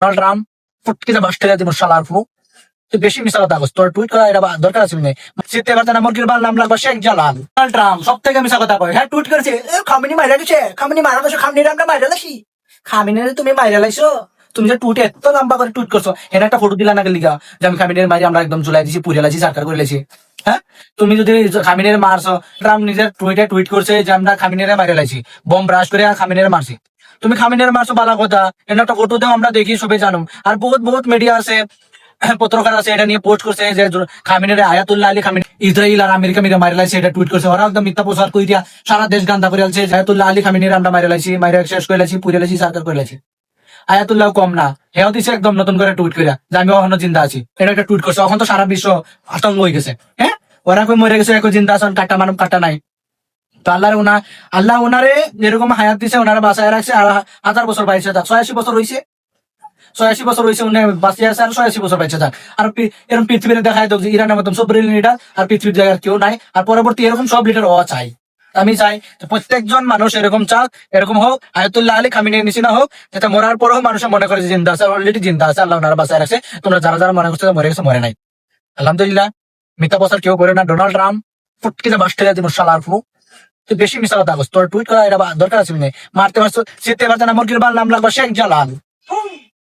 Donald Trump ফুটকে যা বাস্টে দিব শালার ফু তুই বেশি মিশা কথা কস তোর টুইট করা এটা দরকার আছে না জিততে পারতে না মুরগির বাল নাম লাগবে শেখ জালাল ডোনাল্ড ট্রাম্প সব থেকে মিশা কথা কয় হ্যাঁ টুইট করেছে খামিনি মাইরা গেছে খামিনি মারা গেছে খামিনি আমরা মাইরা লাসি খামিনি তুমি মাইরা লাইছো তুমি যে টুইট এত লম্বা করে টুইট করছো এর একটা ফটো দিলা না লিগা যে আমি খামিনের মারি আমরা একদম ঝুলাই দিছি পুড়ে লাইছি সরকার করে লাইছি হ্যাঁ তুমি যদি খামিনের মারছো ট্রাম্প নিজের টুইট করছে যে আমরা খামিনের মাইরা লাইছি বম ব্রাশ করে খামিনের মারছি তুমি খামিনের মারছো বালা কথা এর একটা ফটো দাও আমরা দেখি সবাই জানো আর বহুত বহুত মিডিয়া আছে পত্রকার আছে এটা নিয়ে পোস্ট করছে যে খামিনের আয়াতুল্লাহ আলী খামিন ইসরায়েল আর আমেরিকা মিলে মারি লাইছে এটা টুইট করছে ওরা একদম মিথ্যা প্রচার করে দিয়া সারা দেশ গান্ধা করে আছে আয়াতুল্লাহ আলী খামিনের আমরা মারি লাইছি মারি শেষ করে লাইছি পুড়ে লাইছি সরকার করে লাইছি আয়াতুল্লাহ কম না হেও দিছে একদম নতুন করে টুইট করে যে আমি এখনো জিন্দা আছি এটা একটা টুইট করছে এখন তো সারা বিশ্ব আতঙ্ক হয়ে গেছে হ্যাঁ ওরা কই মরে গেছে এখন জিন্দা আছেন কাটা মানব কাটা নাই তো আল্লাহ ওনারে যেরকম হায়াত দিছে ওনারা বাঁচায় রাখছে আর 1000 বছর বাইছে 86 বছর হয়েছে 86 বছর হয়েছে উনি বাঁচিয়ে আছে আর 86 বছর বাইছে থাক আর এরকম পৃথিবীতে দেখায় তো ইরানের মতন সব লিডার আর পৃথিবীর জায়গার কেউ নাই আর পরবর্তী এরকম সব লিডার হওয়া চাই আমি চাই প্রত্যেকজন মানুষ এরকম চাক এরকম হোক আয়াতুল্লাহ আলী খামিনের নিচে না হোক যাতে মরার পরেও মানুষ মনে করে যে জিন্দা আছে অলরেডি জিন্দা আছে আল্লাহ ওনারা বাঁচায় রাখছে তোমরা যারা যারা মনে করছে মরে গেছে মরে নাই আলহামদুলিল্লাহ মিথ্যা প্রচার কেউ করে না ডোনাল্ড ট্রাম্প ফুটকে যা বাস্টে দিব শালার ফু তুই বেশি মিশা কথা কস তোর টুইট করা এটা দরকার আছে না মারতে পারছো জিততে পারতে না মুরগির বাল নাম লাগবে শেখ জালাল